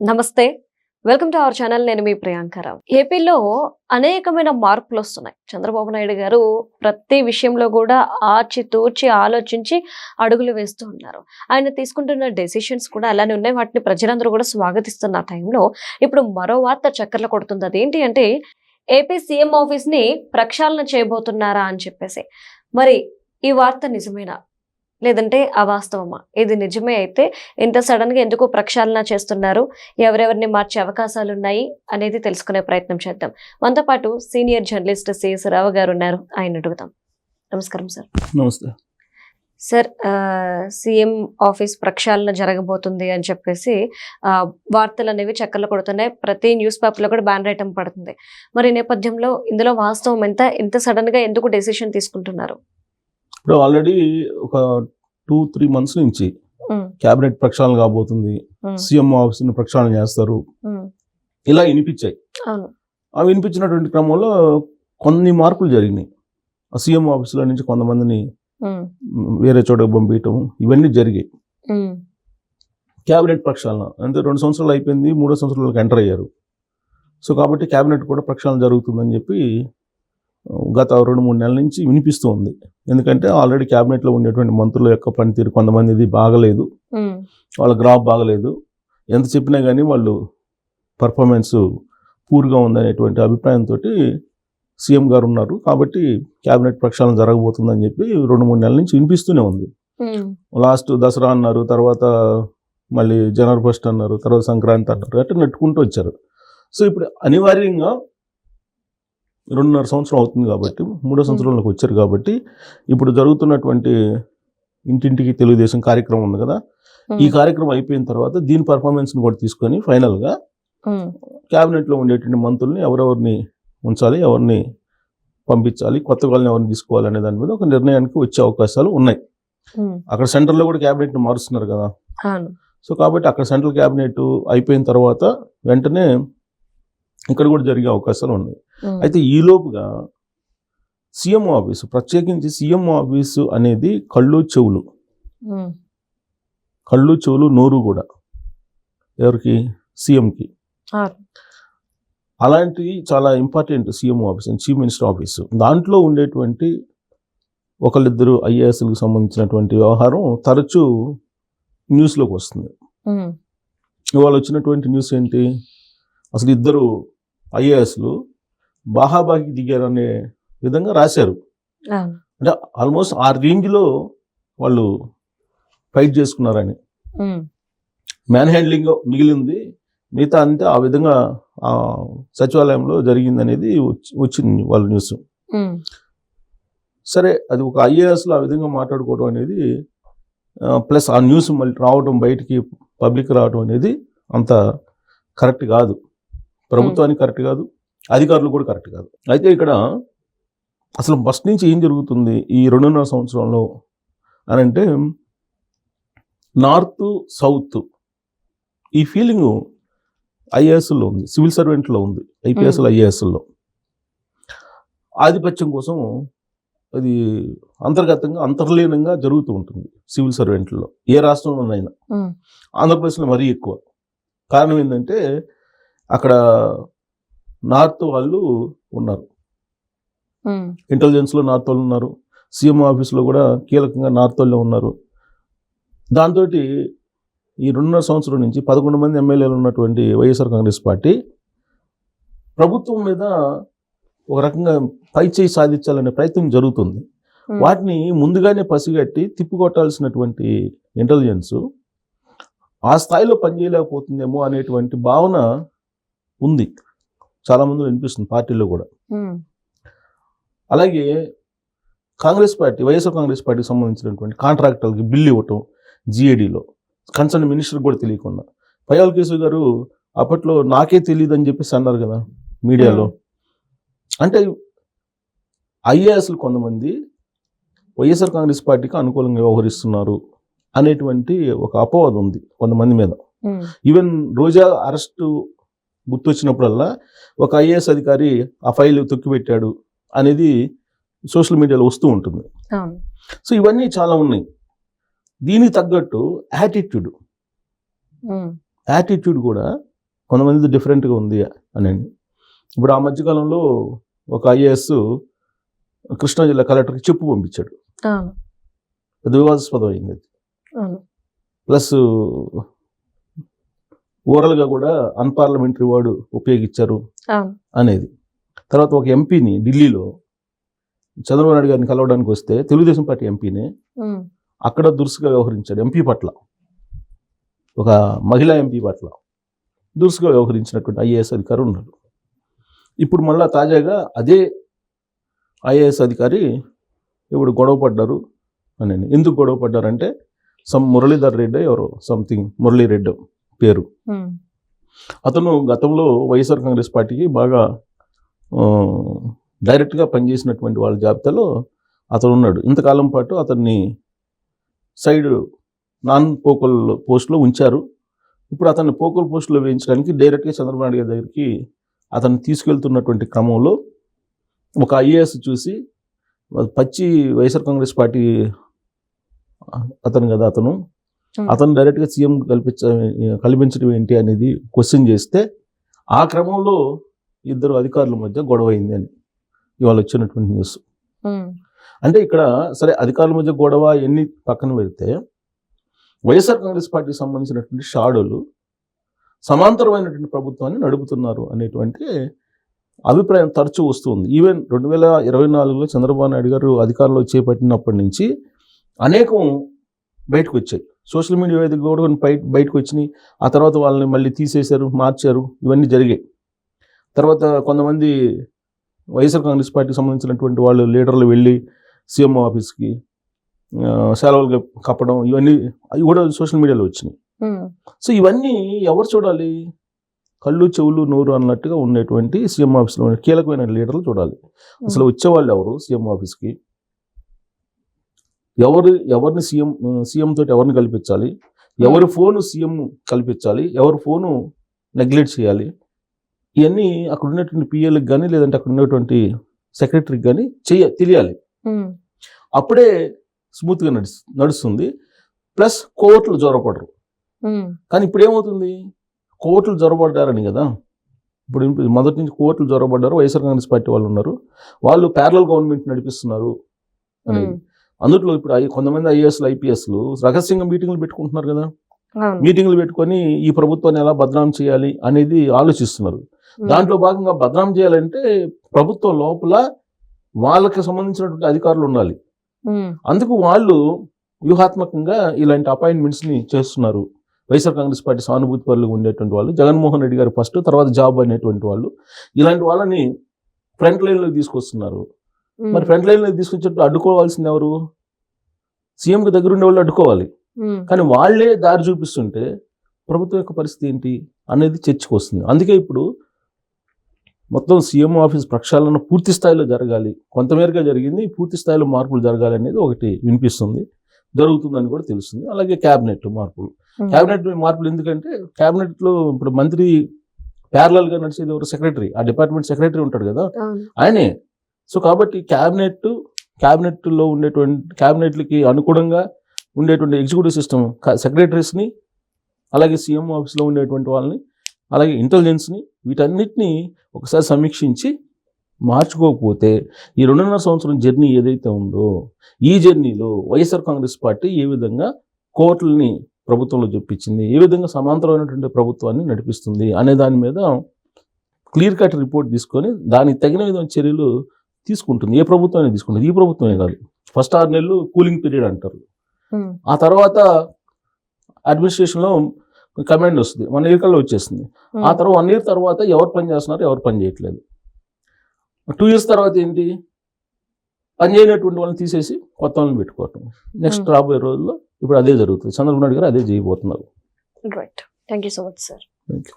నమస్తే. Welcome to our channel. నేను మీ ప్రియాంకరావు. ఏపీలో అనేకమైన మార్పులు వస్తున్నాయి. చంద్రబాబు నాయుడు గారు ప్రతి విషయంలో కూడా ఆచితూచి ఆలోచించి అడుగులు వేస్తూ ఉన్నారు. ఆయన తీసుకుంటున్న డెసిషన్స్ కూడా అలానే ఉన్నాయి. వాటిని ప్రజలందరూ కూడా స్వాగతిస్తున్న టైంలో ఇప్పుడు మరో వార్త చక్కర్లు కొడుతుంది. అదేంటి అంటే ఏపీ సీఎం ఆఫీస్ ని ప్రక్షాళన చేయబోతున్నారా అని చెప్పేసి. మరి ఈ వార్త నిజమేనా లేదంటే అవాస్తవమా? ఇది నిజమే అయితే ఇంత సడన్ గా ఎందుకు ప్రక్షాళన చేస్తున్నారు, ఎవరెవరిని మార్చే అవకాశాలు ఉన్నాయి అనేది తెలుసుకునే ప్రయత్నం చేద్దాం. మనతో పాటు సీనియర్ జర్నలిస్ట్ సిఎస్ రావు గారు ఉన్నారు, ఆయన అడుగుదాం. నమస్కారం సార్. నమస్తే సార్, సీఎం ఆఫీస్ ప్రక్షాళన జరగబోతుంది అని చెప్పేసి వార్తలు అనేవి చక్కర్లు కొడుతున్నాయి. ప్రతి న్యూస్ పేపర్లో కూడా బ్యానర్ ఐటమ్ పడుతుంది. మరి ఈ నేపథ్యంలో ఇందులో వాస్తవం ఇంత సడన్ గా ఎందుకు డెసిషన్ తీసుకుంటున్నారు? ఇప్పుడు ఆల్రెడీ ఒక 2-3 months నుంచి క్యాబినెట్ ప్రక్షాళన కాబోతుంది, సీఎం ఆఫీస్ ని ప్రక్షాళన చేస్తారు, ఇలా వినిపించాయి. అవి వినిపించినటువంటి క్రమంలో కొన్ని మార్పులు జరిగినాయి. ఆ సీఎం ఆఫీసులో నుంచి కొంతమందిని వేరే చోటకు పంపించడం ఇవన్నీ జరిగాయి. క్యాబినెట్ ప్రక్షాళన అంటే 2 సంవత్సరాలు అయిపోయింది, 3వ సంవత్సరాలకు ఎంటర్ అయ్యారు. సో కాబట్టి క్యాబినెట్ కూడా ప్రక్షాళన జరుగుతుందని చెప్పి గత 2-3 నెలల నుంచి వినిపిస్తూ ఉంది. ఎందుకంటే ఆల్రెడీ క్యాబినెట్లో ఉండేటువంటి మంత్రుల యొక్క పనితీరు కొంతమందిది బాగలేదు, వాళ్ళ గ్రాఫ్ బాగలేదు, ఎంత చెప్పినా కానీ వాళ్ళు పర్ఫార్మెన్స్ పూర్గా ఉందనేటువంటి అభిప్రాయంతో సీఎం గారు ఉన్నారు. కాబట్టి క్యాబినెట్ ప్రక్షాళన జరగబోతుందని చెప్పి 2-3 నెలల నుంచి వినిపిస్తూనే ఉంది. లాస్ట్ దసరా అన్నారు, తర్వాత మళ్ళీ జనవరి 1st అన్నారు, తర్వాత సంక్రాంతి అన్నారు, అట్లా నెట్టుకుంటూ వచ్చారు. సో ఇప్పుడు అనివార్యంగా 2.5 సంవత్సరం అవుతుంది కాబట్టి 3వ సంవత్సరంలోకి వచ్చారు. కాబట్టి ఇప్పుడు జరుగుతున్నటువంటి ఇంటింటికి తెలుగుదేశం కార్యక్రమం ఉంది కదా, ఈ కార్యక్రమం అయిపోయిన తర్వాత దీని పర్ఫార్మెన్స్ని కూడా తీసుకొని ఫైనల్గా క్యాబినెట్లో ఉండేటువంటి మంత్రుల్ని ఎవరెవరిని ఉంచాలి, ఎవరిని పంపించాలి, కొత్త వాళ్ళని ఎవరిని తీసుకోవాలి అనే దాని మీద ఒక నిర్ణయానికి వచ్చే అవకాశాలు ఉన్నాయి. అక్కడ సెంట్రల్లో కూడా క్యాబినెట్ని మారుస్తున్నారు కదా. సో కాబట్టి అక్కడ సెంట్రల్ క్యాబినెట్ అయిపోయిన తర్వాత వెంటనే ఇక్కడ కూడా జరిగే అవకాశాలు ఉన్నాయి. అయితే ఈలోపుగా సీఎం ఆఫీసు, ప్రత్యేకించి సీఎం ఆఫీసు అనేది కళ్ళు చెవులు నోరు కూడా ఎవరికి, సీఎంకి. అలాంటివి చాలా important CM office, chief minister office. దాంట్లో ఉండేటువంటి ఒకళ్ళిద్దరు ఐఏఎస్లకు సంబంధించినటువంటి వ్యవహారం తరచూ న్యూస్లోకి వస్తుంది. ఇవాళ వచ్చినటువంటి న్యూస్ ఏంటి, అసలు ఇద్దరు ఐఏఎస్లు బాహాబాకి దిగారు అనే విధంగా రాశారు. అంటే ఆల్మోస్ట్ ఆ రేంజ్లో వాళ్ళు ఫైట్ చేసుకున్నారని. మ్యాన్ హ్యాండ్లింగ్ మిగిలింది, మిగతా అంతే ఆ విధంగా సచివాలయంలో జరిగిందనేది వచ్చింది వాళ్ళ న్యూస్. సరే, అది ఒక ఐఏఎస్లో ఆ విధంగా మాట్లాడుకోవడం అనేది ప్లస్ ఆ న్యూస్ మళ్ళీ రావడం, బయటికి పబ్లిక్ రావడం అనేది అంత కరెక్ట్ కాదు, ప్రభుత్వానికి కరెక్ట్ కాదు, అధికారులు కూడా కరెక్ట్ కాదు. అయితే ఇక్కడ అసలు ఫస్ట్ నుంచి ఏం జరుగుతుంది ఈ 2.5 సంవత్సరంలో అని అంటే, నార్త్ సౌత్ ఈ ఫీలింగ్ ఐఏఎస్లో ఉంది, సివిల్ సర్వెంట్లో ఉంది, ఐపీఎస్లో ఐఏఎస్లో. ఆధిపత్యం కోసం అది అంతర్గతంగా అంతర్లీనంగా జరుగుతూ ఉంటుంది సివిల్ సర్వెంట్లో, ఏ రాష్ట్రంలోనైనా. ఆంధ్రప్రదేశ్లో మరీ ఎక్కువ. కారణం ఏంటంటే అక్కడ నార్త్ వాళ్ళు ఉన్నారు, ఇంటెలిజెన్స్లో నార్త్ వాళ్ళు ఉన్నారు, సీఎం ఆఫీస్లో కూడా కీలకంగా నార్త్ వాళ్ళే ఉన్నారు. దాంతో ఈ 2.5 సంవత్సరం నుంచి 11 మంది ఎమ్మెల్యేలు ఉన్నటువంటి వైఎస్ఆర్ కాంగ్రెస్ పార్టీ ప్రభుత్వం మీద ఒక రకంగా పైచేయి సాధించాలనే ప్రయత్నం జరుగుతుంది. వాటిని ముందుగానే పసిగట్టి తిప్పికొట్టాల్సినటువంటి ఇంటెలిజెన్స్ ఆ స్థాయిలో పనిచేయలేకపోతుందేమో అనేటువంటి భావన ఉంది, చాలా మంది వినిపిస్తుంది పార్టీలో కూడా. అలాగే కాంగ్రెస్ పార్టీ, వైఎస్ఆర్ కాంగ్రెస్ పార్టీకి సంబంధించినటువంటి కాంట్రాక్టర్లకి బిల్లు ఇవ్వటం, జిఏడిలో కన్సర్న్ మినిస్టర్ కూడా తెలియకుండా. పయ్యావుల కేశవ్ గారు అప్పట్లో నాకే తెలియదు అని చెప్పేసి అన్నారు కదా మీడియాలో. అంటే ఐఏఎస్లు కొంతమంది వైఎస్ఆర్ కాంగ్రెస్ పార్టీకి అనుకూలంగా వ్యవహరిస్తున్నారు అనేటువంటి ఒక అపవాదం ఉంది కొంతమంది మీద. ఈవెన్ రోజా అరెస్టు గుర్తొచ్చినప్పుడల్లా ఒక ఐఏఎస్ అధికారి ఆ ఫైల్ తొక్కిపెట్టాడు అనేది సోషల్ మీడియాలో వస్తూ ఉంటుంది. సో ఇవన్నీ చాలా ఉన్నాయి. దీనికి తగ్గట్టు యాటిట్యూడ్ కూడా కొంతమంది డిఫరెంట్గా ఉంది అని. ఇప్పుడు ఆ మధ్యకాలంలో ఒక ఐఏఎస్ కృష్ణా జిల్లా కలెక్టర్కి చెప్పు పంపించాడు. అవును. అది వివాదాస్పదం అయింది. అవును. ప్లస్ ఓవరాల్గా కూడా అన్పార్లమెంటరీ వర్డ్ ఉపయోగించారు అవును. అనేది. తర్వాత ఒక ఎంపీని ఢిల్లీలో చంద్రబాబు నాయుడు గారిని కలవడానికి వస్తే తెలుగుదేశం పార్టీ ఎంపీని అక్కడ దురుసుగా వ్యవహరించాడు. ఎంపీ పట్ల, ఒక మహిళా ఎంపీ పట్ల దురుసుగా వ్యవహరించినటువంటి ఐఏఎస్ అధికారి ఉన్నాడు. ఇప్పుడు మళ్ళా తాజాగా అదే ఐఏఎస్ అధికారి ఇప్పుడు గొడవ పడ్డారు అని. ఎందుకు గొడవ పడ్డారంటే మురళీధర్ రెడ్డి ఎవరో సంథింగ్ మురళీ రెడ్డి పేరు. అతను గతంలో వైఎస్ఆర్ కాంగ్రెస్ పార్టీకి బాగా డైరెక్ట్గా పనిచేసినటువంటి వాళ్ళ జాబితాలో అతను ఉన్నాడు. ఇంతకాలం పాటు అతన్ని సైడ్ నాన్ పోకల్ పోస్టులో ఉంచారు. ఇప్పుడు అతన్ని పోకల్ పోస్టులో వేయించడానికి డైరెక్ట్గా చంద్రబాబు నాయుడు గారి దగ్గరికి అతన్ని తీసుకెళ్తున్నటువంటి క్రమంలో ఒక ఐఏఎస్ చూసి పచ్చి వైఎస్ఆర్ కాంగ్రెస్ పార్టీ అతను కదా అతను డైరెక్ట్గా సీఎం కల్పించడం ఏంటి అనేది క్వశ్చన్ చేస్తే ఆ క్రమంలో ఇద్దరు అధికారుల మధ్య గొడవ అయింది అని ఇవాళ వచ్చినటువంటి న్యూస్. అంటే ఇక్కడ సరే అధికారుల మధ్య గొడవ ఎన్ని పక్కన పెడితే వైఎస్ఆర్ కాంగ్రెస్ పార్టీకి సంబంధించినటువంటి షాడోలు సమాంతరమైనటువంటి ప్రభుత్వాన్ని నడుపుతున్నారు అనేటువంటి అభిప్రాయం తరచూ వస్తుంది. ఈవెన్ 2024లో చంద్రబాబు నాయుడు గారు అధికారంలో చేపట్టినప్పటి నుంచి అనేకం బయటకు వచ్చాయి. సోషల్ మీడియా వేదిక కూడా బయటకు వచ్చినాయి. ఆ తర్వాత వాళ్ళని మళ్ళీ తీసేశారు, మార్చారు, ఇవన్నీ జరిగాయి. తర్వాత కొంతమంది వైఎస్ఆర్ కాంగ్రెస్ పార్టీకి సంబంధించినటువంటి వాళ్ళు లీడర్లు వెళ్ళి సీఎం ఆఫీస్కి సెలవులు కప్పడం, ఇవన్నీ అవి కూడా సోషల్ మీడియాలో వచ్చినాయి. సో ఇవన్నీ ఎవరు చూడాలి? కళ్ళు చెవులు నోరు అన్నట్టుగా ఉండేటువంటి సీఎం ఆఫీస్లో కీలకమైన లీడర్లు చూడాలి. అసలు వచ్చేవాళ్ళు ఎవరు సీఎం ఆఫీస్కి? ఎవరిని సీఎం తోటి ఎవరిని కల్పించాలి? ఎవరి ఫోను సీఎం కల్పించాలి? ఎవరి ఫోను నెగ్లెక్ట్ చేయాలి? ఇవన్నీ అక్కడ ఉన్నటువంటి పిఎల్కి కానీ లేదంటే అక్కడ ఉన్నటువంటి సెక్రటరీకి కానీ తెలియాలి. అప్పుడే స్మూత్గా నడుస్తుంది. ప్లస్ కోర్టులు జొరపడరు. కానీ ఇప్పుడు ఏమవుతుంది? కోర్టులు జొరబడ్డారని కదా, ఇప్పుడు మొదటి నుంచి కోర్టులు జొరబడ్డారు. వైఎస్ఆర్ కాంగ్రెస్ పార్టీ వాళ్ళు ఉన్నారు, వాళ్ళు ప్యారలల్ గవర్నమెంట్ నడిపిస్తున్నారు అనేది. అందులో ఇప్పుడు కొంతమంది ఐఏఎస్లు ఐపీఎస్లు రహస్యంగా మీటింగ్లు పెట్టుకుంటున్నారు కదా. మీటింగ్లు పెట్టుకొని ఈ ప్రభుత్వాన్ని ఎలా బదనాం చేయాలి అనేది ఆలోచిస్తున్నారు. దాంట్లో భాగంగా బదనాం చేయాలంటే ప్రభుత్వం లోపల వాళ్ళకి సంబంధించినటువంటి అధికారులు ఉండాలి. అందుకు వాళ్ళు వ్యూహాత్మకంగా ఇలాంటి అపాయింట్మెంట్స్ని చేస్తున్నారు. వైఎస్ఆర్ కాంగ్రెస్ పార్టీ సానుభూతి పరులుగా ఉండేటువంటి వాళ్ళు, జగన్మోహన్ రెడ్డి గారు ఫస్ట్, తర్వాత జాబ్ అనేటువంటి వాళ్ళు, ఇలాంటి వాళ్ళని ఫ్రంట్ లైన్లోకి తీసుకొస్తున్నారు. మరి ఫ్రంట్ లైన్లోకి తీసుకొచ్చేటప్పుడు అడ్డుకోవాల్సింది ఎవరు? సీఎంకి దగ్గర ఉండే వాళ్ళు అడ్డుకోవాలి. కానీ వాళ్ళే దారి చూపిస్తుంటే ప్రభుత్వం యొక్క పరిస్థితి ఏంటి అనేది చర్చకు వస్తుంది. అందుకే ఇప్పుడు మొత్తం సీఎం ఆఫీస్ ప్రక్షాళన పూర్తి స్థాయిలో జరగాలి. కొంతమేరగా జరిగింది, పూర్తి స్థాయిలో మార్పులు జరగాలి అనేది ఒకటి వినిపిస్తుంది, జరుగుతుందని కూడా తెలుస్తుంది. అలాగే క్యాబినెట్ మార్పులు ఎందుకంటే క్యాబినెట్లో ఇప్పుడు మంత్రి ప్యారలల్గా నడిచేది ఎవరు? సెక్రటరీ. ఆ డిపార్ట్మెంట్ సెక్రటరీ ఉంటాడు కదా, ఆయనే. సో కాబట్టి క్యాబినెట్లో ఉండేటువంటి క్యాబినెట్లకి అనుగుణంగా ఉండేటువంటి ఎగ్జిక్యూటివ్ సిస్టమ్ సెక్రటరీస్ని, అలాగే సీఎం ఆఫీస్లో ఉండేటువంటి వాళ్ళని, అలాగే ఇంటెలిజెన్స్ని, వీటన్నిటినీ ఒకసారి సమీక్షించి మార్చుకోకపోతే ఈ 2.5 సంవత్సరం జర్నీ ఏదైతే ఉందో ఈ జర్నీలో వైఎస్ఆర్ కాంగ్రెస్ పార్టీ ఏ విధంగా కోర్టులని ప్రభుత్వంలో చెప్పించింది, ఏ విధంగా సమాంతరమైనటువంటి ప్రభుత్వాన్ని నడిపిస్తుంది అనే దాని మీద క్లియర్ కట్ రిపోర్ట్ తీసుకొని దానికి తగిన విధమైన చర్యలు తీసుకుంటుంది. ఏ ప్రభుత్వం తీసుకుంటుంది, ఈ ప్రభుత్వమే కాదు. ఫస్ట్ 6 నెలలు కూలింగ్ పీరియడ్ అంటారు. ఆ తర్వాత అడ్మినిస్ట్రేషన్లో కమాండ్ వస్తుంది, 1 year కల్లా వచ్చేస్తుంది. ఆ తర్వాత 1 year తర్వాత ఎవరు పని చేస్తున్నారు, ఎవరు పని చేయట్లేదు. 2 years తర్వాత ఏంటి? పని చేయనటువంటి వాళ్ళని తీసేసి కొత్త వాళ్ళని పెట్టుకోవటం. నెక్స్ట్ రాబోయే రోజుల్లో ఇప్పుడు అదే జరుగుతుంది. చంద్రబాబు నాయుడు గారు అదే చేయబోతున్నారు. Right. Thank you so much sir. Thank you.